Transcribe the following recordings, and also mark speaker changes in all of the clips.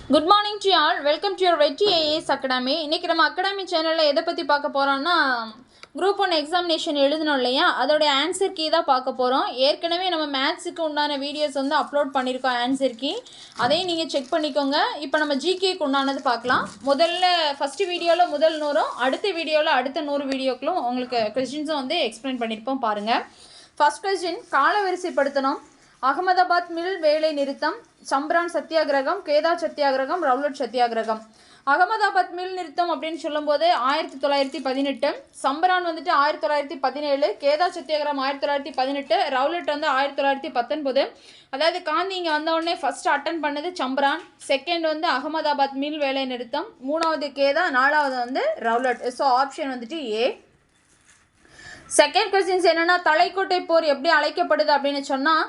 Speaker 1: Good morning to all. Welcome to your வெற்றி IAS academy. இன்றைக்கி நம்ம அகாடமி சேனலில் எதை பற்றி பார்க்க போகிறோம்னா, குரூப் 1 எக்ஸாமினேஷன் எழுதணும் இல்லையா, அதோடைய ஆன்சர் கீ தான் பார்க்க போகிறோம். ஏற்கனவே நம்ம மேத்ஸுக்கு உண்டான வீடியோஸ் வந்து அப்லோட் பண்ணியிருக்கோம் ஆன்சர் கீ, அதையும் நீங்கள் செக் பண்ணிக்கோங்க. இப்போ நம்ம ஜிகேக்கு உண்டானது பார்க்கலாம். ஃபஸ்ட்டு வீடியோவில் முதல் 100, அடுத்த வீடியோவில் அடுத்த 100 வீடியோக்களும் உங்களுக்கு கொஸ்டின்ஸும் வந்து எக்ஸ்பிளைன் பண்ணியிருப்போம் பாருங்கள். ஃபஸ்ட் கொஸ்டின், காலவரிசைப்படுத்தணும். அகமதாபாத் மில் வேலை நிறுத்தம், சம்பரான் சத்தியாகிரகம், கேதா சத்தியாகிரகம், ரவுலட் சத்தியாகிரகம். அகமதாபாத் மில் நிறுத்தம் அப்படின்னு சொல்லும்போது 1918, சம்பரான் வந்துட்டு 1917, கேதா சத்தியாகிரகம் 1918, ரவுலட் வந்து 1919. அதாவது காந்தி இங்கே வந்தவுடனே ஃபஸ்ட்டு அட்டன் பண்ணது சம்பரான், செகண்ட் வந்து அகமதாபாத் மில் வேலை நிறுத்தம், 3வது கேதா, 4வது வந்து ரவுலட். ஸோ ஆப்ஷன் வந்துட்டு ஏ. செகண்ட் கொஸ்டின்ஸ் என்னென்னா, தலைக்கோட்டை போர் எப்படி அழைக்கப்படுது அப்படின்னு சொன்னால்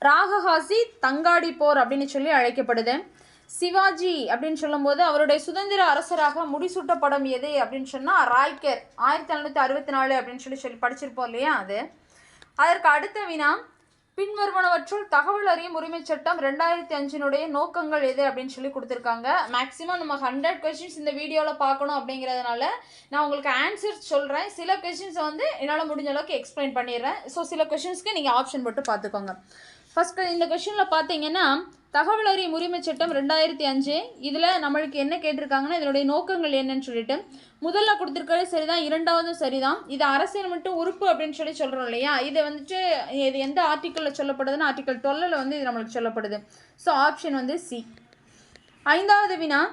Speaker 1: ராகஹாசி தங்காடி போர் அப்படின்னு சொல்லி அழைக்கப்படுது. சிவாஜி அப்படின்னு சொல்லும்போது அவருடைய சுதந்திர அரசராக முடிசூட்டப்படும் எது அப்படின்னு சொன்னால் ராய்கர், 1764 அப்படின்னு சொல்லி படிச்சிருப்போம் இல்லையா அது. அதற்கு அடுத்த வினா, பின்வருவனவற்றுள் தகவல் அறியும் உரிமை சட்டம் 2005 நோக்கங்கள் எது அப்படின்னு சொல்லி கொடுத்துருக்காங்க. மேக்ஸிமம் நம்ம 100 கொஸ்டின்ஸ் இந்த வீடியோவில் பார்க்கணும் அப்படிங்கிறதுனால நான் உங்களுக்கு ஆன்சர் சொல்கிறேன். சில கொஸ்டின்ஸை வந்து என்னால் முடிஞ்ச அளவுக்கு எக்ஸ்பிளைன் பண்ணிடுறேன். ஸோ சில கொஸ்டின்ஸ்க்கு நீங்கள் ஆப்ஷன் போட்டு பார்த்துக்கோங்க. ஃபஸ்ட்டு இந்த கொஸ்டினில் பார்த்தீங்கன்னா, தகவல் அறியும் உரிமை சட்டம் 2005, இதில் நம்மளுக்கு என்ன கேட்டிருக்காங்கன்னா இதனுடைய நோக்கங்கள் என்னன்னு சொல்லிட்டு முதல்ல கொடுத்துருக்கிறது சரிதான், இரண்டாவதும் சரிதான். இது அரசியல் மட்டும் உறுப்பு அப்படின்னு சொல்லி சொல்கிறோம் இல்லையா, இது வந்துட்டு இது எந்த ஆர்டிக்கிளில் சொல்லப்படுதுன்னா ஆர்டிக்கல் 12 வந்து இது நம்மளுக்கு சொல்லப்படுது. ஸோ ஆப்ஷன் வந்து சி. 5வது வினா,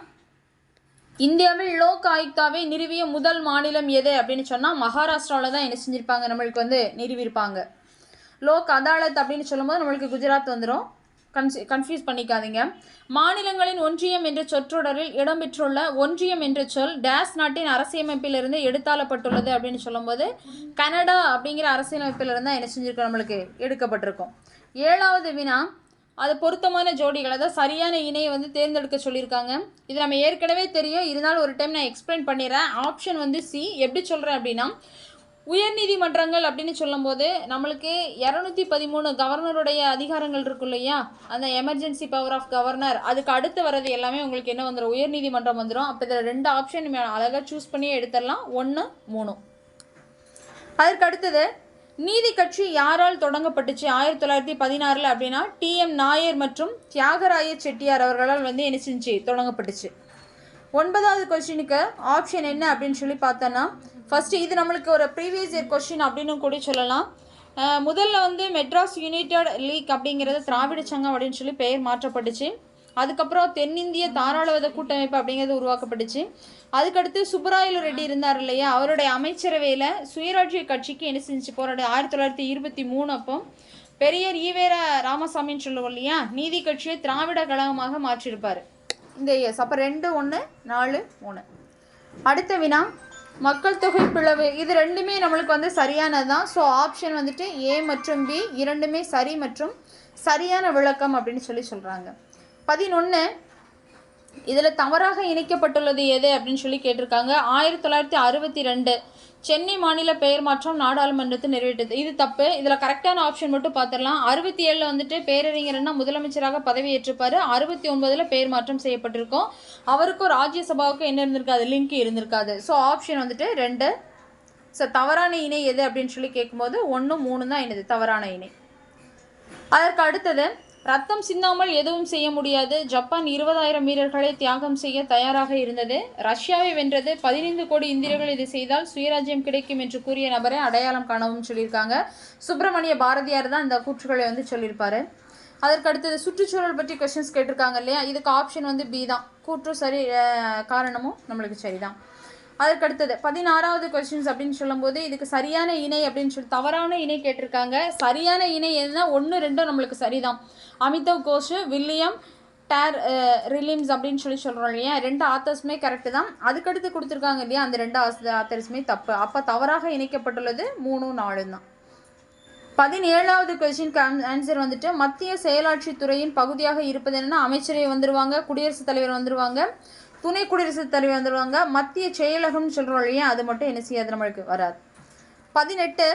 Speaker 1: இந்தியாவில் லோக் ஆயுக்தாவை நிறுவிய முதல் மாநிலம் எது அப்படின்னு சொன்னால் மகாராஷ்டிராவில் தான் என்ன செஞ்சுருப்பாங்க, நம்மளுக்கு வந்து நிறுவியிருப்பாங்க. லோக் அதாலத் அப்படின்னு சொல்லும்போது நம்மளுக்கு குஜராத் வந்துடும், கன்ஃபியூஸ் பண்ணிக்காதீங்க. மாநிலங்களின் ஒன்றியம் என்ற சொற்றொடரில் இடம்பெற்றுள்ள ஒன்றியம் என்ற சொல் டேஸ் நாட்டின் அரசியலமைப்பிலிருந்து எடுத்தாளப்பட்டுள்ளது அப்படின்னு சொல்லும்போது கனடா அப்படிங்கிற அரசியலமைப்பிலிருந்து தான் என்ன செஞ்சுருக்கோம், நம்மளுக்கு எடுக்கப்பட்டிருக்கும். 7வது வினா, அது பொருத்தமான ஜோடிகள், அதாவது சரியான இணையை வந்து தேர்ந்தெடுக்க சொல்லியிருக்காங்க. இது நம்ம ஏற்கனவே தெரியும், இருந்தாலும் ஒரு டைம் நான் எக்ஸ்பிளைன் பண்ணிடுறேன். ஆப்ஷன் வந்து சி. எப்படி சொல்கிறேன் அப்படின்னா, உயர்நீதிமன்றங்கள் அப்படின்னு சொல்லும்போது நம்மளுக்கு 213 கவர்னருடைய அதிகாரங்கள் இருக்கும் இல்லையா, அந்த எமர்ஜென்சி பவர் ஆஃப் கவர்னர், அதுக்கு அடுத்து வர்றது எல்லாமே உங்களுக்கு என்ன வந்துடும், உயர்நீதிமன்றம் வந்துடும். அப்போ இதில் 2 ஆப்ஷன் அழகாக சூஸ் பண்ணியே எடுத்துடலாம், 1, 3. அதற்கு அடுத்தது, நீதி கட்சி யாரால் தொடங்கப்பட்டுச்சு 1916 அப்படின்னா டிஎம் நாயர் மற்றும் தியாகராய செட்டியார் அவர்களால் வந்து என்ன செஞ்சு தொடங்கப்பட்டுச்சு. 9வது கொஸ்டினுக்கு ஆப்ஷன் என்ன அப்படின்னு சொல்லி பார்த்தோன்னா, ஃபஸ்ட்டு இது நம்மளுக்கு ஒரு ப்ரீவியஸ் இயர் கொஸ்டின் அப்படின்னு கூட சொல்லலாம். முதல்ல வந்து மெட்ராஸ் யுனைடெட் லீக் அப்படிங்கிறது திராவிட சங்கம் அப்படின்னு சொல்லி பெயர் மாற்றப்பட்டுச்சு. அதுக்கப்புறம் தென்னிந்திய தாராளவாத கூட்டமைப்பு அப்படிங்கிறது உருவாக்கப்பட்டுச்சு. அதுக்கடுத்து சுப்பராயலு ரெட்டி இருந்தார் இல்லையா, அவருடைய அமைச்சரவையில் சுயராட்சிய கட்சிக்கு என்ன செஞ்சு போராடு 1923 அப்போ பெரியார் ஈவேரா ராமசாமின்னு சொல்லுவோம் இல்லையா, நீதி கட்சியை திராவிட கழகமாக மாற்றியிருப்பார் இந்த இயர்ஸ். அப்போ 2, 1, 4, 3. அடுத்த வினா, மக்கள் தொகை பிளவு, இது ரெண்டுமே நம்மளுக்கு வந்து சரியானது தான். ஸோ ஆப்ஷன் வந்துட்டு ஏ மற்றும் பி இரண்டுமே சரி மற்றும் சரியான விளக்கம் அப்படின்னு சொல்லி சொல்கிறாங்க. 11, இதில் தவறாக இணைக்கப்பட்டுள்ளது எது அப்படின்னு சொல்லி கேட்டிருக்காங்க. 1962 சென்னை மாநில பெயர் மாற்றம் நாடாளுமன்றத்தில் நிறைவேற்றது, இது தப்பு. இதில் கரெக்டான ஆப்ஷன் மட்டும் பார்த்துடலாம். 67 வந்துட்டு பேரறிஞர்னா முதலமைச்சராக பதவியேற்றிருப்பார். 69 பெயர் மாற்றம் செய்யப்பட்டிருக்கும். அவருக்கும் ராஜ்யசபாவுக்கும் என்ன இருந்திருக்காது, லிங்க் இருந்திருக்காது. ஸோ ஆப்ஷன் வந்துட்டு 2. ஸோ தவறான இணை எது அப்படின்னு சொல்லி கேட்கும்போது 1, 3 தான் என்னது தவறான இணை. அதற்கு அடுத்தது, ரத்தம் சிந்தாமல் எதுவும் செய்ய முடியாது, ஜப்பான் 20,000 வீரர்களை தியாகம் செய்ய தயாராக இருந்தது, ரஷ்யாவை வென்றது, 15 கோடி இந்தியர்கள் இதை செய்தால் சுயராஜ்யம் கிடைக்கும் என்று கூறிய நபரை அடையாளம் காணவும் சொல்லியிருக்காங்க. சுப்பிரமணிய பாரதியார் தான் இந்த கூற்றுகளை வந்து சொல்லியிருப்பார். அதற்கு அடுத்தது, சுற்றுச்சூழல் பற்றி கொஸ்டின்ஸ் கேட்டிருக்காங்க இல்லையா, இதுக்கு ஆப்ஷன் வந்து பி தான், கூற்று சரி காரணமும் நம்மளுக்கு சரிதான். அதற்கு அடுத்தது 16வது கொஸ்டின்ஸ் அப்படின்னு சொல்லும்போது இதுக்கு சரியான இணை அப்படின்னு சொல்லி தவறான இணை கேட்டிருக்காங்க. சரியான இணை எதுனா 1, 2 நம்மளுக்கு சரிதான். அமிதாவ் கோஷ், வில்லியம் ரிலிம்ஸ் அப்படின்னு சொல்லி சொல்கிறோம் இல்லையா, 2 ஆத்தர்ஸுமே கரெக்டு தான். அதுக்கடுத்து கொடுத்துருக்காங்க இல்லையா, அந்த 2 ஆத்தர்ஸுமே தப்பு. அப்போ தவறாக இணைக்கப்பட்டுள்ளது 3, 4 தான். 17வது கொஸ்டினுக்கு ஆன்சர் வந்துட்டு, மத்திய செயலாட்சி துறையின் பகுதியாக இருப்பது என்னென்னா அமைச்சரவை வந்துடுவாங்க, குடியரசுத் தலைவர் வந்துடுவாங்க, துணை குடியரசுத் தலைவர் வந்துடுவாங்க, மத்திய செயலகம்னு சொல்கிறோம் இல்லையா, அது மட்டும் என்ன செய்யாது, நம்மளுக்கு வராது. 18,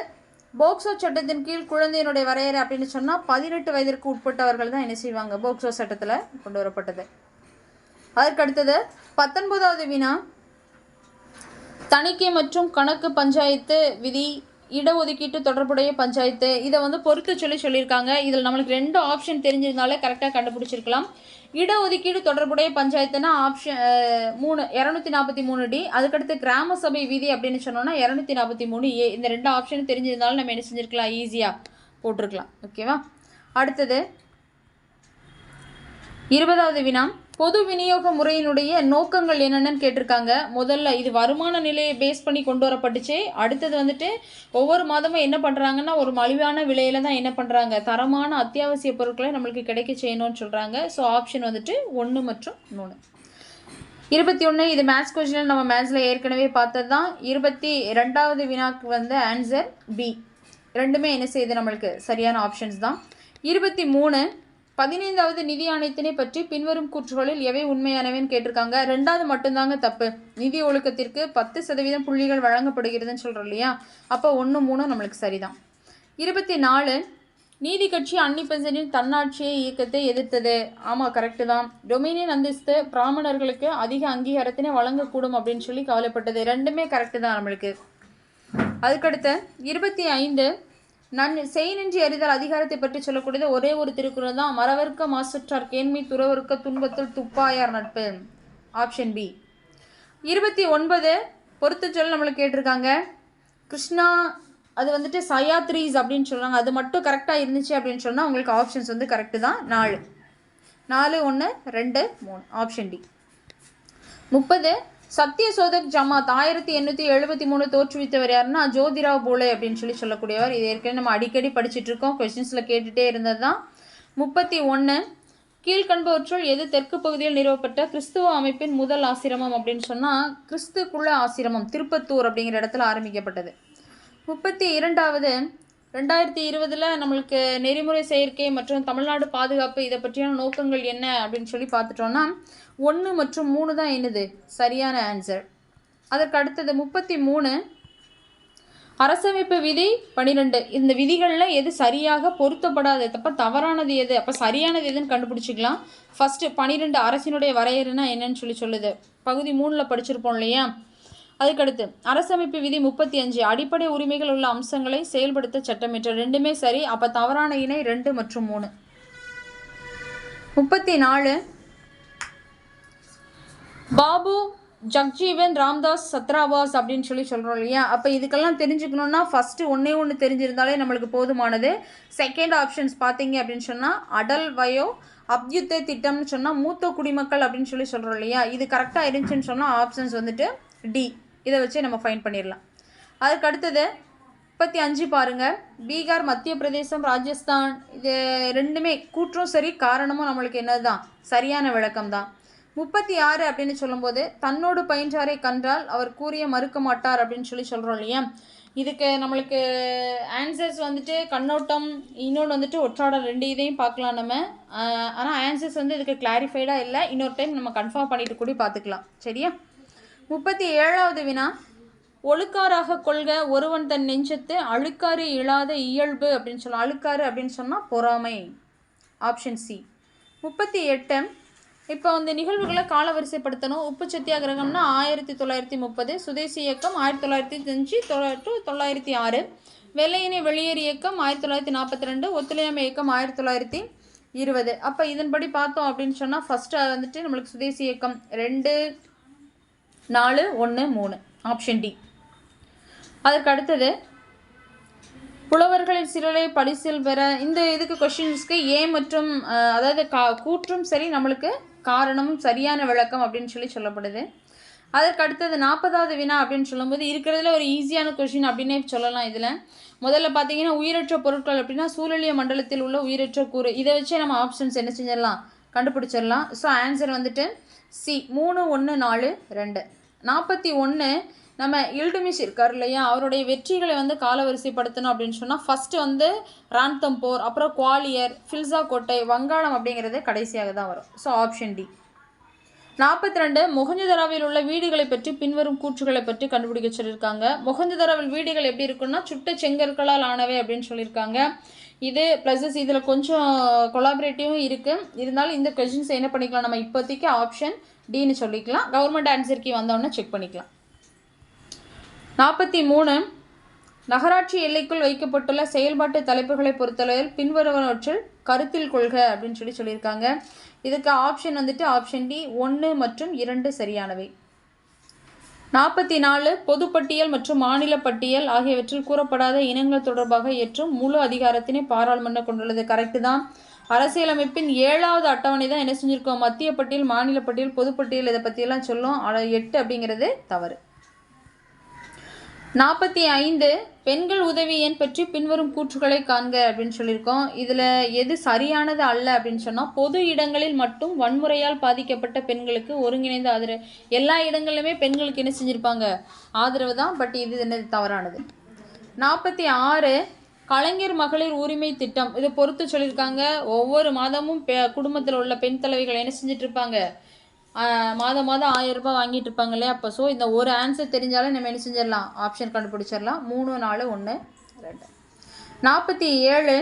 Speaker 1: போக்சோ சட்டத்தின் கீழ் குழந்தையினுடைய வரையறை அப்படின்னு சொன்னால் 18 வயதிற்கு உட்பட்டவர்கள் தான் என்ன செய்வாங்க, போக்சோ சட்டத்தில் கொண்டு வரப்பட்டது. அதற்கடுத்தது 19வது வினா, தணிக்கை மற்றும் கணக்கு பஞ்சாயத்து விதி, இடஒதுக்கீட்டு தொடர்புடைய பஞ்சாயத்து, இதை வந்து பொறுத்து சொல்லியிருக்காங்க. இதில் நம்மளுக்கு 2 ஆப்ஷன் தெரிஞ்சிருந்தாலே கரெக்டாக கண்டுபிடிச்சிருக்கலாம். இடஒதுக்கீடு தொடர்புடைய பஞ்சாயத்துனா ஆப்ஷன் 3 243D. அதுக்கடுத்து கிராம சபை விதி அப்படின்னு சொன்னோன்னா 243A. இந்த 2 ஆப்ஷன் தெரிஞ்சிருந்தாலும் நம்ம என்ன செஞ்சுருக்கலாம், ஈஸியாக போட்டிருக்கலாம். ஓகேவா? அடுத்தது 20வது வினா, பொது விநியோக முறையினுடைய நோக்கங்கள் என்னென்னு கேட்டிருக்காங்க. முதல்ல இது வருமான நிலையை பேஸ் பண்ணி கொண்டு வரப்பட்டுச்சு. அடுத்தது வந்துட்டு ஒவ்வொரு மாதமும் என்ன பண்ணுறாங்கன்னா ஒரு மலிவான விலையில தான் என்ன பண்ணுறாங்க, தரமான அத்தியாவசிய பொருட்களை நம்மளுக்கு கிடைக்க செய்யணும்னு சொல்கிறாங்க. ஸோ ஆப்ஷன் வந்துட்டு 1 மற்றும் 3. 21 இது மேத்ஸ் கொஸ்டின், நம்ம மேத்ஸில் ஏற்கனவே பார்த்தது தான். 22வது வினாக்கு வந்து ஆன்சர் B. ரெண்டுமே என்ன செய்யுது, நம்மளுக்கு சரியான ஆப்ஷன்ஸ் தான். 23 15வது நிதி ஆணையத்தினை பற்றி பின்வரும் கூற்றுகளில் எவை உண்மையானவைன்னு கேட்டிருக்காங்க. 2வது மட்டும்தாங்க தப்பு. நிதி ஒழுக்கத்திற்கு 10% புள்ளிகள் வழங்கப்படுகிறதுன்னு சொல்கிறோம் இல்லையா, அப்போ 1, 3 நம்மளுக்கு சரிதான். 24 நீதி கட்சி அன்னி பெசன்ட்டின் தன்னாட்சியை இயக்கத்தை எதிர்த்தது. ஆமாம், கரெக்டு தான். டொமினியன் அந்தஸ்து பிராமணர்களுக்கு அதிக அங்கீகாரத்தினை வழங்கக்கூடும் அப்படின்னு சொல்லி கவலைப்பட்டது. ரெண்டுமே கரெக்டு தான் நம்மளுக்கு. அதுக்கடுத்து 25 செய் நின்றி அறிதல் அதிகாரத்தை பற்றி சொல்லக்கூடியது ஒரே ஒரு திருக்குறள் தான். மறவர்க்க மாசுற்றார் கேண்மை துறவர்க்க துன்பத்தில் துப்பாயார் நட்பு. Option B. 29 பொறுத்து சொல் நம்மளுக்கு கேட்டிருக்காங்க. கிருஷ்ணா அது வந்துட்டு சயாத்ரீஸ் அப்படின்னு சொல்கிறாங்க. அது மட்டும் கரெக்டாக இருந்துச்சு அப்படின்னு சொன்னால் உங்களுக்கு ஆப்ஷன்ஸ் வந்து கரெக்டு தான். 4 1 2 3 ஆப்ஷன் D. 30 சத்திய சோதக் ஜமாத் 1873 தோற்றுவித்தவர் யாருன்னா ஜோதிராவ் பூலே அப்படின்னு சொல்லக்கூடியவர். இது ஏற்கனவே நம்ம அடிக்கடி படிச்சுட்டு இருக்கோம், கொஸ்டின்ஸில் கேட்டுகிட்டே இருந்தது தான். 31 கீழ்கண்பவற்றுள் எது தெற்கு பகுதியில் நிறுவப்பட்ட கிறிஸ்துவ அமைப்பின் முதல் ஆசிரமம் அப்படின்னு சொன்னால் கிறிஸ்துக்குள்ள ஆசிரமம் திருப்பத்தூர் அப்படிங்கிற இடத்துல ஆரம்பிக்கப்பட்டது. 32வது 2020 நம்மளுக்கு நெறிமுறை செயற்கை மற்றும் தமிழ்நாடு பாதுகாப்பு இதை பற்றியான நோக்கங்கள் என்ன அப்படின்னு சொல்லி பார்த்துட்டோன்னா 1 மற்றும் 3 தான் என்னது சரியான ஆன்சர். அதற்கு அடுத்தது 33 அரசமைப்பு விதி 12. இந்த விதிகளில் எது சரியாக பொருத்தப்படாது, தவறானது எது, அப்போ சரியானது எதுன்னு கண்டுபிடிச்சிக்கலாம். ஃபஸ்ட்டு 12 அரசினுடைய வரையறைனா என்னன்னு சொல்லுது. பகுதி 3ல் படிச்சிருப்போம் இல்லையா. அதுக்கடுத்து அரசமைப்பு விதி 35 அடிப்படை உரிமைகள் உள்ள அம்சங்களை செயல்படுத்த சட்டமிட்ட. ரெண்டுமே சரி, அப்போ தவறான இணை 2 மற்றும் 3. 34 பாபு ஜக்ஜீவன் ராம்தாஸ் சத்ராவாஸ் அப்படின்னு சொல்கிறோம் இல்லையா. அப்போ இதுக்கெல்லாம் தெரிஞ்சுக்கணுன்னா ஃபஸ்ட்டு ஒன்று தெரிஞ்சிருந்தாலே நம்மளுக்கு போதுமானது. செகண்ட் ஆப்ஷன்ஸ் பார்த்தீங்க அப்படின்னு சொன்னால் அடல் வயோ அப்யுத்த திட்டம்னு சொன்னால் மூத்த குடிமக்கள் அப்படின்னு சொல்கிறோம் இல்லையா. இது கரெக்டாக இருந்துச்சுன்னு சொன்னால் ஆப்ஷன்ஸ் வந்துட்டு D. இதை வச்சு நம்ம ஃபைன் பண்ணிடலாம். அதுக்கு அடுத்தது 35 பாருங்கள். பீகார், மத்திய பிரதேசம், ராஜஸ்தான் இது ரெண்டுமே கூற்றும் சரி, காரணமும் நம்மளுக்கு என்னது தான் சரியான விளக்கம் தான். 36 அப்படின்னு சொல்லும்போது தன்னோடு பயின்றாரை கண்டால் அவர் கூறிய மறுக்க மாட்டார் அப்படின்னு சொல்கிறோம் இல்லையா. இதுக்கு நம்மளுக்கு ஆன்சர்ஸ் வந்துட்டு கண்ணோட்டம், இன்னொன்று வந்துட்டு ஒற்றாடல், 2 இதையும் பார்க்கலாம் நம்ம. ஆனால் ஆன்சர்ஸ் வந்து இதுக்கு கிளாரிஃபைடாக இல்லை. இன்னொரு டைம் நம்ம கன்ஃபார்ம் பண்ணிட்டு கூட பார்த்துக்கலாம். சரியா? 37வது வினா ஒழுக்காராக கொள்க ஒருவன் தன் நெஞ்சத்து அழுக்காறு இல்லாத இயல்பு அப்படின்னு சொல்லலாம். அழுக்காறு அப்படின்னு சொன்னால் பொறாமை. Option C. 38 இப்போ இந்த நிகழ்வுகளை காலவரிசைப்படுத்தணும். உப்பு சத்தியாகிரகம்னா 1930, சுதேசி இயக்கம் 1905 to 906, வெள்ளையனே வெளியேறு இயக்கம் 1942, ஒத்துழையாமை இயக்கம் 1920. அப்போ இதன்படி பார்த்தோம் அப்படின்னு சொன்னால் ஃபஸ்ட்டு வந்துட்டு நம்மளுக்கு சுதேசி இயக்கம் 2 4 1 3 ஆப்ஷன் D. அதற்கு அடுத்தது புலவர்களின் சிறலை பரிசில் பெற. இந்த இதுக்கு கொஷின்ஸ்க்கு ஏ மற்றும் அதாவது கூற்றும் சரி, நம்மளுக்கு காரணமும் சரியான விளக்கம் அப்படின்னு சொல்லப்படுது. அதற்கு அடுத்தது 40வது வினா அப்படின்னு சொல்லும்போது இருக்கிறதுல ஒரு ஈஸியான கொஷின் அப்படின்னே சொல்லலாம். இதில் முதல்ல பார்த்தீங்கன்னா உயிரற்ற பொருட்கள் அப்படின்னா சூழலிய மண்டலத்தில் உள்ள உயிரற்ற கூறு. இதை வச்சே நம்ம ஆப்ஷன்ஸ் என்ன செஞ்சிடலாம், கண்டுபிடிச்சிடலாம். ஸோ ஆன்சர் வந்துட்டு C. 3 1 4 2. 41 நம்ம இல்டுமிஷ் இருக்கார் இல்லையா, அவருடைய வெற்றிகளை வந்து காலவரிசைப்படுத்தணும் அப்படின்னு சொன்னால் ஃபஸ்ட்டு வந்து ரான்தம்போர், அப்புறம் குவாலியர், ஃபில்சா கோட்டை, வங்காளம் அப்படிங்கிறது கடைசியாக தான் வரும். So option D. 42 மொஹஞ்சதாரோவில் உள்ள வீடுகளை பற்றி பின்வரும் கூற்றுகளை பற்றி கண்டுபிடிக்க சொல்லியிருக்காங்க. மொஹஞ்சதாரோவில் வீடுகள் எப்படி இருக்குன்னா சுட்ட செங்கற்களால் ஆனவை அப்படின்னு சொல்லியிருக்காங்க. இது ப்ளஸஸ் இதில் கொஞ்சம் கொலாபரேட்டிவும் இருக்குது. இருந்தாலும் இந்த கொஷின்ஸ் என்ன பண்ணிக்கலாம், நம்ம இப்போதைக்கு ஆப்ஷன் டின்னு சொல்லிக்கலாம். கவர்மெண்ட் ஆன்சர் கீ வந்தோடனே செக் பண்ணிக்கலாம். 43 நகராட்சி எல்லைக்குள் வைக்கப்பட்டுள்ள செயல்பாட்டு தலைப்புகளை பொறுத்தளவில் பின்வருவனவற்றில் கருத்தில் கொள்க அப்படின்னு சொல்லியிருக்காங்க. இதுக்கு ஆப்ஷன் வந்துட்டு ஆப்ஷன் டி 1 மற்றும் 2 சரியானவை. 44 பொதுப்பட்டியல் மற்றும் மாநில பட்டியல் ஆகியவற்றில் கூறப்படாத இனங்கள் தொடர்பாக ஏற்றும் முழு அதிகாரத்தினை பாராளுமன்றம் கொண்டுள்ளது. கரெக்டு தான். அரசியலமைப்பின் 7வது அட்டவணை தான் என்ன செஞ்சுருக்கோம், மத்திய பட்டியல், மாநில பட்டியல், பொதுப்பட்டியல் இதை பற்றியெல்லாம் சொல்லும். 8 அப்படிங்கிறது தவறு. 45 பெண்கள் உதவி எண் பற்றி பின்வரும் கூற்றுகளை காண்க அப்படின்னு சொல்லியிருக்கோம். இதில் எது சரியானது அல்ல அப்படின்னு சொன்னால், பொது இடங்களில் மட்டும் வன்முறையால் பாதிக்கப்பட்ட பெண்களுக்கு ஒருங்கிணைந்த ஆதரவு. எல்லா இடங்களிலுமே பெண்களுக்கு என்ன செஞ்சுருப்பாங்க, ஆதரவு தான். பட் இது என்னது தவறானது. 46 கலைஞர் மகளிர் உரிமை திட்டம் இதை பொறுத்து சொல்லியிருக்காங்க. ஒவ்வொரு மாதமும் குடும்பத்தில் உள்ள பெண் தலைவிகள் என்ன செஞ்சுட்டு இருப்பாங்க, மாதம் 1000 ரூபாய் வாங்கிட்டு இருப்பாங்க இல்லையா. அப்போ ஸோ இந்த ஒரு ஆன்சர் தெரிஞ்சாலும் நம்ம என்ன செஞ்சிடலாம், ஆப்ஷன் கண்டுபிடிச்சிடலாம். 3, 4, 1, 2. 47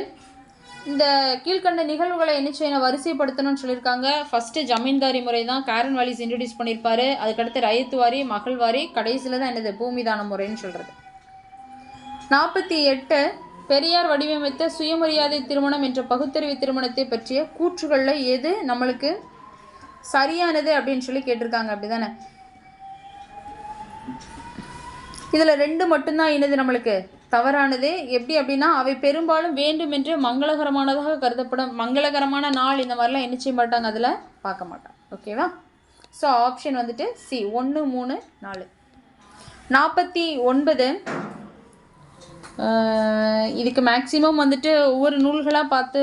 Speaker 1: இந்த கீழ்கண்ட நிகழ்வுகளை என்ன செய்யணும், வரிசைப்படுத்தணும்னு சொல்லியிருக்காங்க. ஃபஸ்ட்டு ஜமீன்தாரி முறை தான் கேரன் வாலிஸ் இன்ட்ரடியூஸ் பண்ணியிருப்பாரு. அதுக்கடுத்து ரயத்து வாரி, மகள் வாரி, கடைசியில் தான் என்னது பூமிதான முறைன்னு சொல்கிறது. 48 பெரியார் வடிவமைத்த சுயமரியாதை திருமணம் என்ற பகுத்தறிவு திருமணத்தை பற்றிய கூற்றுகளில் எது நம்மளுக்கு சரியானது அப்படின்னு சொல்லி கேட்டிருக்காங்க. அப்படிதானே. இதில் 2 மட்டும்தான் என்னது நம்மளுக்கு தவறானது. எப்படி அப்படின்னா, அவை பெரும்பாலும் வேண்டுமென்று மங்களகரமானதாக கருதப்படும். மங்களகரமான நாள் இந்த மாதிரிலாம் என்ன செய்ய மாட்டாங்க, அதில் பார்க்க மாட்டாங்க. ஓகேவா. ஸோ ஆப்ஷன் வந்துட்டு சி 1, 3, 4. 49 இதுக்கு மேக்ஸிமம் வந்துட்டு ஒவ்வொரு நூல்களாக பார்த்து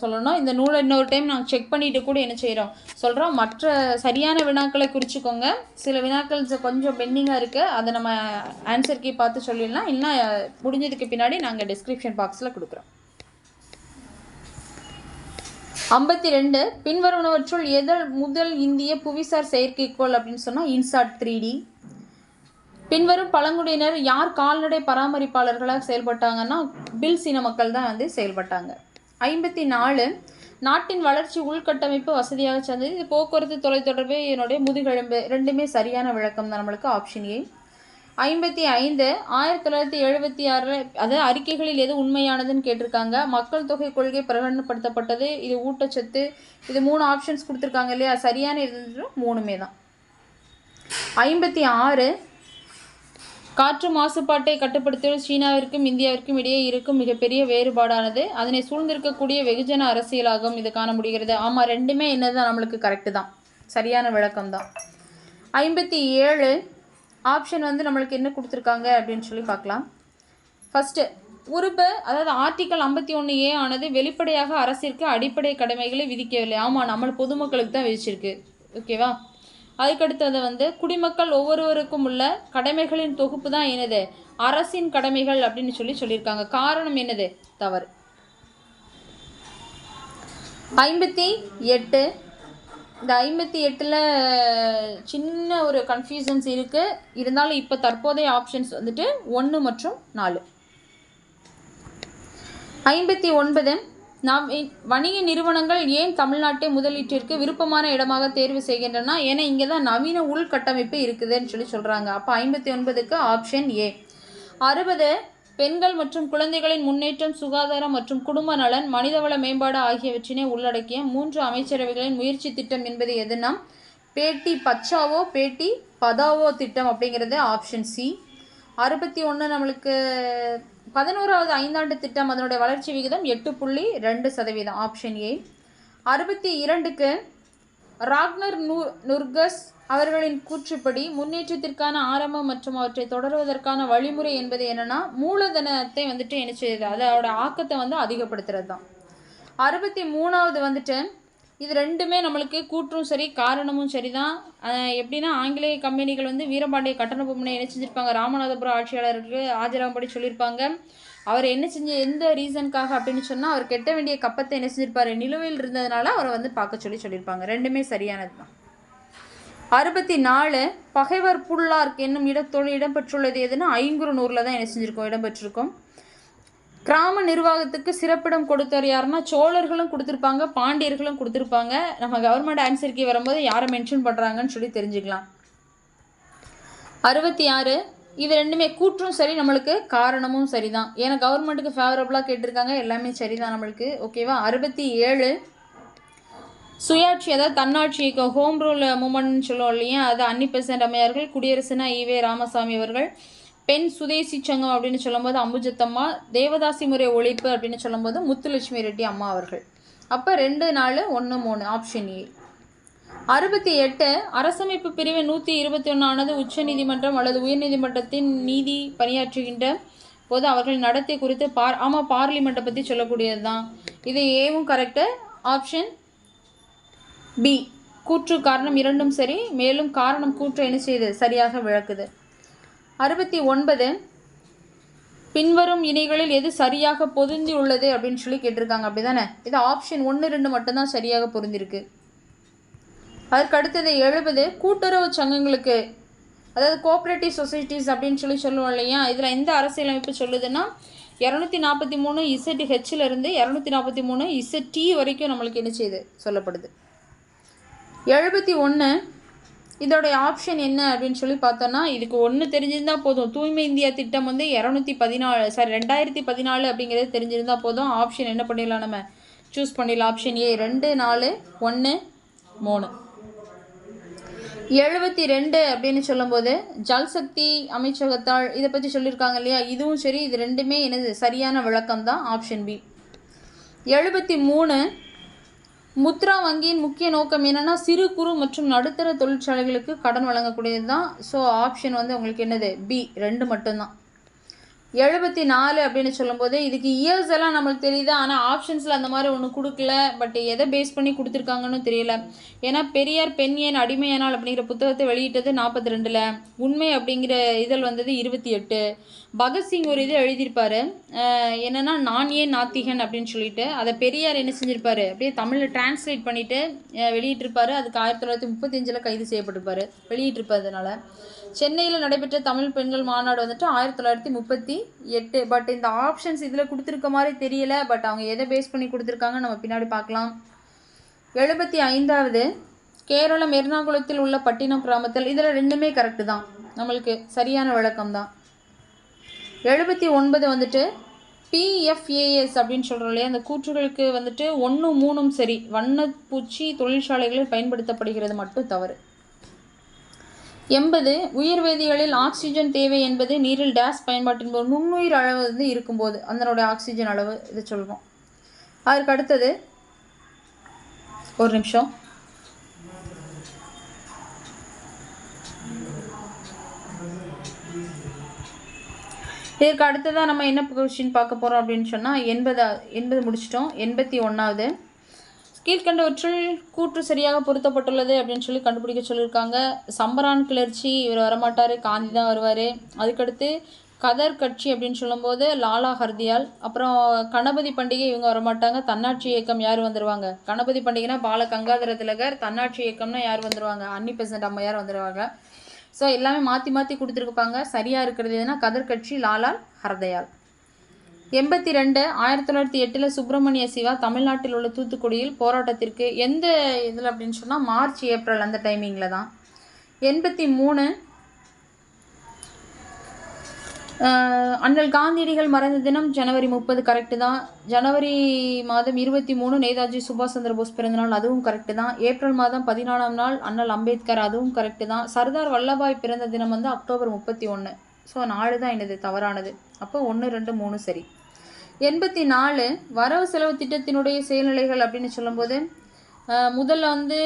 Speaker 1: சொல்லணும். இந்த நூலை இன்னொரு டைம் நாங்கள் செக் பண்ணிவிட்டு கூட என்ன செய்கிறோம் சொல்கிறோம். மற்ற சரியான வினாக்களை குறிச்சிக்கோங்க. சில வினாக்கள் கொஞ்சம் பெண்டிங்காக இருக்குது, அதை நம்ம ஆன்சர் கீ பார்த்து சொல்லிடலாம். இல்லைனா முடிஞ்சதுக்கு பின்னாடி நாங்கள் டிஸ்கிரிப்ஷன் பாக்ஸில் கொடுக்குறோம். 52 பின்வருவனவற்றுள் எதல் முதல் இந்திய புவிசார் செயற்கைக்கோள் அப்படின்னு சொன்னால் இன்சாட் 3D. பின்வரும் பழங்குடியினர் யார் கால்நடை பராமரிப்பாளர்களாக செயல்பட்டாங்கன்னா பில்ஸ் இன மக்கள் தான் வந்து செயல்பட்டாங்க. 54 நாட்டின் வளர்ச்சி உள்கட்டமைப்பு வசதியாக சார்ந்தது. இது போக்குவரத்து, தொலைத்தொடர்பு, என்னுடைய முதுகெலும்பு. ரெண்டுமே சரியான விளக்கம் தான் நம்மளுக்கு ஆப்ஷன் ஏ. 55 1976 அதாவது அறிக்கைகளில் எது உண்மையானதுன்னு கேட்டிருக்காங்க. மக்கள் தொகை கொள்கை பிரகடனப்படுத்தப்பட்டது. இது ஊட்டச்சத்து. இது 3 ஆப்ஷன்ஸ் கொடுத்துருக்காங்க இல்லையா. சரியான இது 3மே தான். 56 காற்று மாசுபாட்டை கட்டுப்படுத்துவது சீனாவிற்கும் இந்தியாவிற்கும் இடையே இருக்கும் மிகப்பெரிய வேறுபாடானது அதனை சூழ்ந்திருக்கக்கூடிய வெகுஜன அரசியலாகும். இது காண முடிகிறது. ஆமாம், ரெண்டுமே என்னதான் நம்மளுக்கு கரெக்டு தான், சரியான விளக்கம் தான். 57 ஆப்ஷன் வந்து நம்மளுக்கு என்ன கொடுத்துருக்காங்க அப்படின்னு சொல்லி பார்க்கலாம். ஃபஸ்ட்டு உறுப்பு, அதாவது ஆர்டிக்கல் 51A ஆனது வெளிப்படையாக அரசிற்கு அடிப்படை கடமைகளை விதிக்கவில்லை. ஆமாம், நம்ம பொதுமக்களுக்கு தான் விதிச்சிருக்கு. ஓகேவா. அதுக்கடுத்தது வந்து குடிமக்கள் ஒவ்வொருவருக்கும் உள்ள கடமைகளின் தொகுப்பு தான் என்னது அரசின் கடமைகள் அப்படின்னு சொல்லியிருக்காங்க. காரணம் என்னது, தவறு. 58 இந்த 58ல் சின்ன ஒரு கன்ஃபியூஷன்ஸ் இருக்குது. இருந்தாலும் இப்போ தற்போதைய ஆப்ஷன்ஸ் வந்துட்டு 1 மற்றும் 4. 59 வணிக நிறுவனங்கள் ஏன் தமிழ்நாட்டை முதலீட்டிற்கு விருப்பமான இடமாக தேர்வு செய்கின்றன, ஏன்னா இங்கே தான் நவீன உள்கட்டமைப்பு இருக்குதுன்னு சொல்கிறாங்க. அப்போ 59க்கு ஆப்ஷன் ஏ. 60 பெண்கள் மற்றும் குழந்தைகளின் முன்னேற்றம், சுகாதாரம் மற்றும் குடும்ப நலன், மனிதவள மேம்பாடு ஆகியவற்றினை உள்ளடக்கிய 3 அமைச்சரவைகளின் முயற்சி திட்டம் என்பது எதுனா பேட்டி பச்சாவோ பேட்டி பதாவோ திட்டம் அப்படிங்கிறது ஆப்ஷன் சி. 61 நம்மளுக்கு 11வது ஐந்தாண்டு திட்டம், அதனுடைய வளர்ச்சி விகிதம் 8.2% ஆப்ஷன் ஏ. 62க்கு ராக்னர் நுர்கஸ் அவர்களின் கூற்றுப்படி முன்னேற்றத்திற்கான ஆரம்பம் மற்றும் அவற்றை தொடருவதற்கான வழிமுறை என்பது என்னென்னா மூலதனத்தை வந்துட்டு என்ன செய்யுது, அதோட ஆக்கத்தை வந்து அதிகப்படுத்துறது தான். 63வது வந்துட்டு இது ரெண்டுமே நம்மளுக்கு கூற்றும் சரி காரணமும் சரி தான். எப்படின்னா ஆங்கிலேய கம்பெனிகள் வந்து வீரபாண்டிய கட்டண பொம்மனை என்ன செஞ்சுருப்பாங்க, ராமநாதபுரம் ஆட்சியாளருக்கு ஆஜராகும்படி சொல்லியிருப்பாங்க. அவர் என்ன எந்த ரீசனுக்காக அப்படின்னு சொன்னால் அவர் கெட்ட வேண்டிய கப்பத்தை என்ன செஞ்சிருப்பார், நிலுவையில் இருந்ததுனால அவரை வந்து பார்க்க சொல்லியிருப்பாங்க. ரெண்டுமே சரியானது தான். 64 பகைவர் புல்லார்க் என்னும் இடத்தோடு இடம்பெற்றுள்ளது எதுனா ஐங்குறுநூறில் தான் என்ன செஞ்சுருக்கோம், இடம்பெற்றிருக்கோம். கிராம நிர்வாகத்துக்கு சிறப்பிடம் கொடுத்தவர் யாருன்னா சோழர்களும் கொடுத்துருப்பாங்க, பாண்டியர்களும் கொடுத்துருப்பாங்க. நம்ம கவர்மெண்ட் ஆன்சருக்கு வரும்போது யாரை மென்ஷன் பண்ணுறாங்கன்னு சொல்லி தெரிஞ்சுக்கலாம். 66 இது ரெண்டுமே கூற்றும் சரி, நம்மளுக்கு காரணமும் சரிதான். ஏன்னா கவர்மெண்ட்டுக்கு ஃபேவரபுளாக கேட்டிருக்காங்க, எல்லாமே சரிதான் நம்மளுக்கு. ஓகேவா. 67 சுயாட்சி, அதாவது தன்னாட்சி இயக்கம், ஹோம் ரூல் மூமெண்ட்னு சொல்லுவோம் இல்லையா, அது அன்னி பெசன்ட் அம்மையார்கள். குடியரசுனா ஈவே ராமசாமி அவர்கள். பெண் சுதேசி சங்கம் அப்படின்னு சொல்லும்போது அம்புஜத்தம்மா. தேவதாசி முறை ஒழிப்பு அப்படின்னு சொல்லும்போது முத்துலட்சுமி ரெட்டி அம்மா அவர்கள். அப்போ 2, 4, 1, 3 ஆப்ஷன் ஏ. 68 அரசமைப்பு பிரிவு 121 ஆனது உச்ச நீதிமன்றம் அல்லது உயர்நீதிமன்றத்தின் நீதி பணியாற்றுகின்ற போது அவர்கள் நடத்தை குறித்து பார்லிமெண்ட்டை பற்றி சொல்லக்கூடியது தான். இது ஏவும் கரெக்டு. ஆப்ஷன் பி கூற்று காரணம் இரண்டும் சரி. மேலும் காரணம் கூற்று என்ன செய்யுது, சரியாக விளக்குது. 69 பின்வரும் இணைகளில் எது சரியாக பொருந்தி உள்ளது அப்படின்னு சொல்லி கேட்டிருக்காங்க, அப்படி தானே. இது ஆப்ஷன் 1, 2 மட்டும்தான் சரியாக பொருந்திருக்கு. அதற்கு அடுத்தது 70 கூட்டுறவு சங்கங்களுக்கு, அதாவது கோஆப்ரேட்டிவ் சொசைட்டிஸ் அப்படின்னு சொல்லி சொல்லுவோம் இல்லையா, இதில் எந்த அரசியலமைப்பு சொல்லுதுன்னா 243 ZHல இருந்து 243 ZT வரைக்கும் நம்மளுக்கு என்ன செய்யுது சொல்லப்படுது. 71 இதோடைய ஆப்ஷன் என்ன அப்படின்னு சொல்லி பார்த்தோன்னா, இதுக்கு ஒன்று தெரிஞ்சிருந்தால் போதும். தூய்மை இந்தியா திட்டம் வந்து 2014 அப்படிங்கிறது தெரிஞ்சிருந்தால் போதும். ஆப்ஷன் என்ன பண்ணிடலாம், நம்ம சூஸ் பண்ணிடலாம். Option A 2, 4, 1, 3. 72 அப்படின்னு சொல்லும்போது ஜல்சக்தி அமைச்சகத்தால் இதை பற்றி சொல்லியிருக்காங்க இல்லையா, இதுவும் சரி. இது ரெண்டுமே என்னது சரியான விளக்கம் தான். Option B. 73 முத்ரா வங்கியின் முக்கிய நோக்கம் என்னென்னா சிறு குறு மற்றும் நடுத்தர தொழிற்சாலைகளுக்கு கடன் வழங்கக்கூடியது தான். ஸோ ஆப்ஷன் வந்து உங்களுக்கு என்னது பி 2 மட்டும்தான். 74 அப்படின்னு சொல்லும்போது இதுக்கு இயர்ஸ் எல்லாம் நம்மளுக்கு தெரியுது, ஆனால் ஆப்ஷன்ஸில் அந்த மாதிரி ஒன்று கொடுக்கல. பட் எதை பேஸ் பண்ணி கொடுத்துருக்காங்கன்னு தெரியல. ஏன்னா பெரியார் பெண் ஏன் அடிமையானால் அப்படிங்கிற புத்தகத்தை வெளியிட்டது 42, உண்மை அப்படிங்கிற இதழ் வந்தது 28. பகத்சிங் ஒரு இது எழுதியிருப்பார், என்னென்னா நான் ஏன் நாத்திகன் அப்படின்னு சொல்லிட்டு. அதை பெரியார் என்ன செஞ்சிருப்பார், அப்படியே தமிழில் டிரான்ஸ்லேட் பண்ணிவிட்டு வெளியிட்டிருப்பார். அதுக்கு 1935 கைது செய்யப்பட்டிருப்பார், வெளியிட்டிருப்பதுனால. சென்னையில் நடைபெற்ற தமிழ் பெண்கள் மாநாடு வந்துட்டு 1938. பட் இந்த ஆப்ஷன்ஸ் இதில் கொடுத்துருக்க மாதிரி தெரியல. பட் அவங்க எதை பேஸ் பண்ணி கொடுத்துருக்காங்க நம்ம பின்னாடி பார்க்கலாம். 75 கேரளம் எர்ணாகுளத்தில் உள்ள பட்டினம் கிராமத்தில். இதில் ரெண்டுமே கரெக்டு தான், நம்மளுக்கு சரியான விளக்கம் தான். 79 வந்துட்டு PFAS அப்படின்னு சொல்கிறோம் இல்லையா, அந்த கூற்றுகளுக்கு வந்துட்டு 1, 3 சரி. வண்ணப்பூச்சி தொழிற்சாலைகளில் பயன்படுத்தப்படுகிறது மட்டும் தவறு. 80 உயிர் வேதியியலில் ஆக்சிஜன் தேவை என்பது நீரில் டேஸ் பயன்பாட்டின் போது நுண்ணுயிர் அளவு வந்து இருக்கும்போது அதனுடைய ஆக்சிஜன் அளவு இது சொல்கிறோம். அதற்கு அடுத்தது ஒரு நிமிஷம். இதற்கு அடுத்ததாக நம்ம என்ன கொஸ்டின் பார்க்க போகிறோம் அப்படின்னு சொன்னால் 80 முடிச்சிட்டோம். 81வது கீழ்கண்டவற்றில் கூற்று சரியாக பொருத்தப்பட்டுள்ளது அப்படின்னு சொல்லி கண்டுபிடிக்க சொல்லியிருக்காங்க. சம்பரான் கிளர்ச்சி இவர் வரமாட்டார், காந்தி தான் வருவார். அதுக்கடுத்து கதர் கட்சி அப்படின்னு சொல்லும்போது லாலா ஹர்தியால். அப்புறம் கணபதி பண்டிகை இவங்க வரமாட்டாங்க. தன்னாட்சி இயக்கம் யார் வந்துடுவாங்க, கணபதி பண்டிகைனா பால கங்காதர திலகர், தன்னாட்சி இயக்கம்னா யார் வந்துடுவாங்க, அன்னி பெசன்ட் அம்மையார் வந்துடுவாங்க. ஸோ எல்லாமே மாற்றி மாற்றி கொடுத்துருப்பாங்க. சரியாக இருக்கிறது எதுனா கதர் கட்சி, லாலா ஹர்தயால். 82 1908 சுப்பிரமணிய சிவா தமிழ்நாட்டில் உள்ள தூத்துக்குடியில் போராட்டத்திற்கு எந்த இதில் அப்படின்னு சொன்னால் மார்ச் ஏப்ரல் அந்த டைமிங்கில் தான். 83 அண்ணல் காந்தியடிகள் மறைந்த தினம் ஜனவரி 30 கரெக்டு தான். ஜனவரி மாதம் 23 நேதாஜி சுபாஷ் சந்திர போஸ் பிறந்தநாள், அதுவும் கரெக்டு தான். ஏப்ரல் மாதம் 14ஆம் நாள் அண்ணல் அம்பேத்கர், அதுவும் கரெக்டு தான். சர்தார் வல்லபாய் பிறந்த தினம் வந்து அக்டோபர் 31. ஸோ 4 தான் என்னது தவறானது. அப்போ 1, 2, 3 சரி. 84 வரவு செலவு திட்டத்தினுடைய செயல்நிலைகள் அப்படின்னு சொல்லும்போது முதல்ல வந்து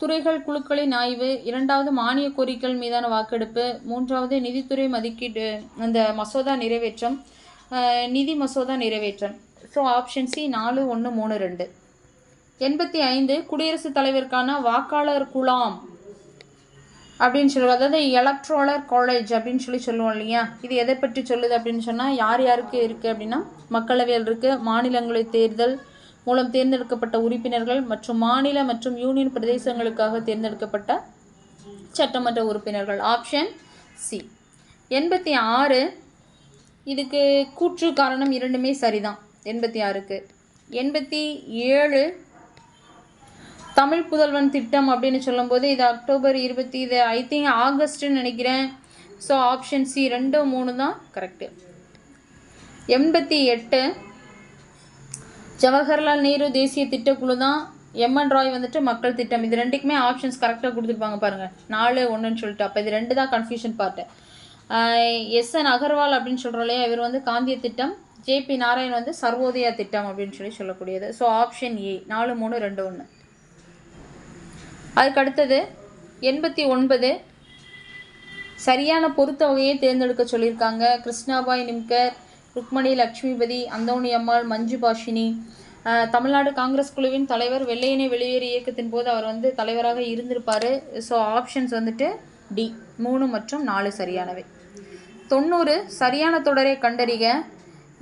Speaker 1: துறைகள் குழுக்களின் ஆய்வு, 2வது மானிய கோரிக்கைகள் மீதான வாக்கெடுப்பு, 3வது நிதித்துறை மதிப்பீடு அந்த மசோதா நிறைவேற்றம், நிதி மசோதா நிறைவேற்றம். So option C 4, 1, 3, 2. 85 குடியரசுத் தலைவருக்கான வாக்காளர் குழாம் அப்படின்னு சொல்லுவோம், அதாவது எலக்ட்ரோலர் காலேஜ் அப்படின்னு சொல்லி சொல்லுவோம் இல்லையா. இது எதை பற்றி சொல்லுது அப்படின்னு சொன்னால் யார் யாருக்கு இருக்குது அப்படின்னா மக்களவையில் இருக்குது, மாநிலங்களை தேர்தல் மூலம் தேர்ந்தெடுக்கப்பட்ட உறுப்பினர்கள் மற்றும் மாநில மற்றும் யூனியன் பிரதேசங்களுக்காக தேர்ந்தெடுக்கப்பட்ட சட்டமன்ற உறுப்பினர்கள். Option C. 86 இதுக்கு கூற்று காரணம் இரண்டுமே சரிதான் 86க்கு. 87 தமிழ் புதல்வன் திட்டம் அப்படின்னு சொல்லும்போது இது அக்டோபர் 20, இது ஐ திங்க் ஆகஸ்ட்னு நினைக்கிறேன். ஸோ ஆப்ஷன் சி 2, 3 தான் கரெக்டு. 88 ஜவஹர்லால் நேரு தேசிய திட்டக்குழு தான். எம்என் ராய் வந்துட்டு மக்கள் திட்டம். இது ரெண்டுக்குமே ஆப்ஷன்ஸ் கரெக்டாக கொடுத்துருப்பாங்க பாருங்கள், 4, 1ன்னு சொல்லிட்டு. அப்போ இது 2 தான் கன்ஃபியூஷன் பார்ட்டு. எஸ்என் அகர்வால் அப்படின்னு சொல்கிறோம் இல்லையா, இவர் வந்து காந்திய திட்டம். ஜேபி நாராயண் வந்து சர்வோதயா திட்டம் அப்படின்னு சொல்லக்கூடியது. So option A 4, 3, 2, 1. அதுக்கு அடுத்தது 89 சரியான பொருத்த வகையை தேர்ந்தெடுக்க சொல்லியிருக்காங்க. கிருஷ்ணாபாய் நிம்கர், ருக்மணி லக்ஷ்மிபதி, அந்தோணி அம்மாள், மஞ்சு பாஷினி. தமிழ்நாடு காங்கிரஸ் குழுவின் தலைவர், வெள்ளையனே வெளியேறு இயக்கத்தின் போது அவர் வந்து தலைவராக இருந்திருப்பார். ஸோ ஆப்ஷன்ஸ் வந்துட்டு டி 3 மற்றும் 4 சரியானவை. 90 சரியான தொடரை கண்டறிக.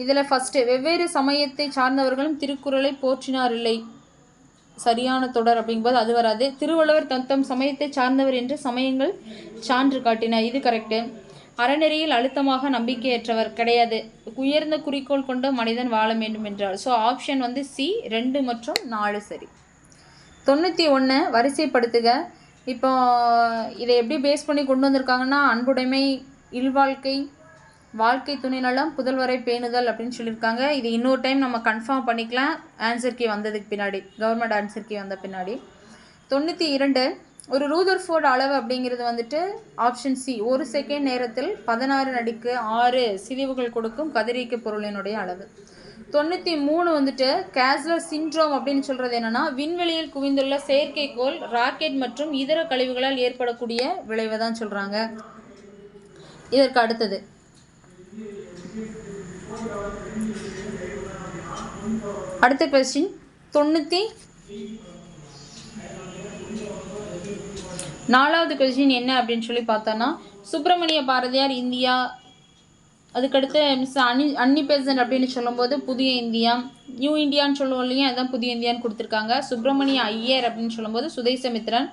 Speaker 1: இதில் ஃபஸ்ட்டு வெவ்வேறு சமயத்தை சார்ந்தவர்களும் திருக்குறளை போற்றினார் இல்லை, சரியான தொடர் அப்படிங்கும்போது அது வராது. திருவள்ளுவர் தத்தம் சமயத்தை சார்ந்தவர் என்று சமயங்கள் சான்று காட்டின, இது கரெக்டு. அறநெறியில் அழுத்தமாக நம்பிக்கையற்றவர் கிடையாது. உயர்ந்த குறிக்கோள் கொண்ட மனிதன் வாழ வேண்டும் என்றார். ஸோ ஆப்ஷன் வந்து சி 2 மற்றும் 4 சரி. 91 வரிசைப்படுத்துக. இப்போ இதை எப்படி பேஸ் பண்ணி கொண்டு வந்திருக்காங்கன்னா, அன்புடைமை, இல்வாழ்க்கை, வாழ்க்கை துணைநலம், புதல்வரை பேணுதல் அப்படின்னு சொல்லியிருக்காங்க. இது இன்னொரு டைம் நம்ம கன்ஃபார்ம் பண்ணிக்கலாம் ஆன்சர் கீ வந்ததுக்கு பின்னாடி, கவர்மெண்ட் ஆன்சர் கீ வந்த பின்னாடி. 92 ஒரு ரூதர்ஃபோர்ட் அளவு அப்படிங்கிறது வந்துட்டு ஆப்ஷன் சி 1 செகண்ட் நேரத்தில் 16 நடிக்கு 6 சிதைவுகள் கொடுக்கும் கதிரியக்க பொருளினுடைய அளவு. 93 வந்துட்டு கேஸ்லர் சிண்ட்ரோம் அப்படின்னு சொல்கிறது என்னென்னா, விண்வெளியில் குவிந்துள்ள செயற்கைக்கோள், ராக்கெட் மற்றும் இதர கழிவுகளால் ஏற்படக்கூடிய விளைவை தான் சொல்கிறாங்க. இதற்கு அடுத்தது அடுத்த கொஸ்டின் 94வது கொஸ்டின் என்ன அப்படின்னு சொல்லி பார்த்தோன்னா, சுப்பிரமணிய பாரதியார் இந்தியா. அதுக்கடுத்து மிஸ் அன்னி பெசன்ட் அப்படின்னு சொல்லும்போது புதிய இந்தியா, நியூ இந்தியான்னு சொல்லுவோம் இல்லையா, அதுதான் புதிய இந்தியான்னு கொடுத்துருக்காங்க. சுப்பிரமணிய ஐயர் அப்படின்னு சொல்லும்போது சுதேசமித்ரன்.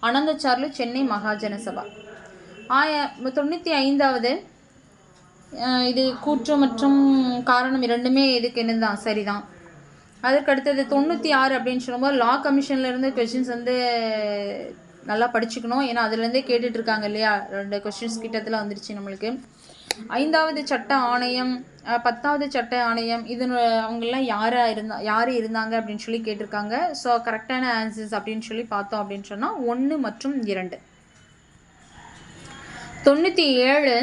Speaker 1: அனந்தசார்லு சென்னை மகாஜன சபா. 95வது இது கூற்று மற்றும் காரணம் இரண்டுமே இதுக்கு என்னதான் சரிதான். அதுக்கு அடுத்தது 96 அப்படின்னு சொல்லும்போது லா கமிஷன்லேருந்து கொஸ்டின்ஸ் வந்து நல்லா படிச்சுக்கணும், ஏன்னா அதுலேருந்தே கேட்டுட்ருக்காங்க இல்லையா. 2 கொஸ்டின்ஸ் கிட்டத்தில் வந்துருச்சு நம்மளுக்கு. 5வது சட்ட ஆணையம், 10வது சட்ட ஆணையம், இது அவங்கெல்லாம் யார் இருந்தாங்க அப்படின்னு சொல்லி கேட்டிருக்காங்க. ஸோ கரெக்டான ஆன்சர்ஸ் அப்படின்னு சொல்லி பார்த்தோம் அப்படின்னு சொன்னால் 1 மற்றும் 2. 97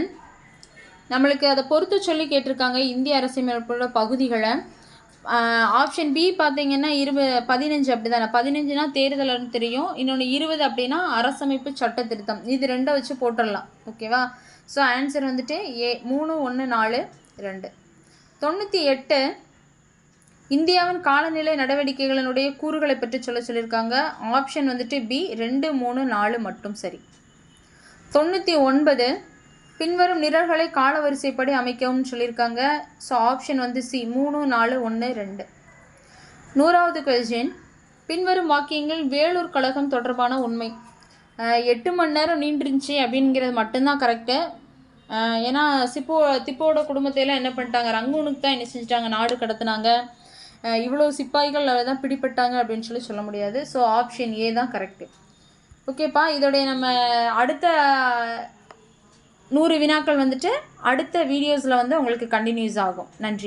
Speaker 1: நம்மளுக்கு அதை பொறுத்து சொல்லி கேட்டிருக்காங்க இந்திய அரசியலமைப்போட பகுதிகளை. ஆப்ஷன் பி பார்த்தீங்கன்னா 15 அப்படி தானே, 15னா தேர்தல்னு தெரியும், இன்னொன்று 20 அப்படின்னா அரசமைப்பு சட்ட திருத்தம். இது 2 வச்சு போட்டுடலாம், ஓகேவா. ஸோ ஆன்சர் வந்துட்டு ஏ 3, 1, 4, 2. 98 இந்தியாவின் காலநிலை நடவடிக்கைகளினுடைய கூறுகளை பற்றி சொல்லியிருக்காங்க. ஆப்ஷன் வந்துட்டு பி 2, 3, 4 மட்டும் சரி. 99 பின்வரும் நிரல்களை காலவரிசைப்படி அமைக்கவும் சொல்லியிருக்காங்க. ஸோ ஆப்ஷன் வந்து சி 3, 4, 1, 2. 100வது கொஸ்டின் பின்வரும் வாக்கியங்கள் வேலூர் கழகம் தொடர்பான உண்மை. 8 மணி நேரம் நீண்டிருந்துச்சு அப்படிங்கிறது மட்டும்தான் கரெக்டு. ஏன்னா திப்போட குடும்பத்தையெல்லாம் என்ன பண்ணிட்டாங்க, ரங்கூனுக்கு தான் என்ன செஞ்சிட்டாங்க, நாடு கடத்தினாங்க. இவ்வளோ சிப்பாய்கள் தான் பிடிப்பட்டாங்க அப்படின்னு சொல்ல முடியாது. ஸோ ஆப்ஷன் ஏ தான் கரெக்டு. ஓகேப்பா, இதோடைய நம்ம அடுத்த 100 வினாக்கள் வந்துட்டு அடுத்த வீடியோஸில் வந்து உங்களுக்கு கண்டினியூஸ் ஆகும். நன்றி.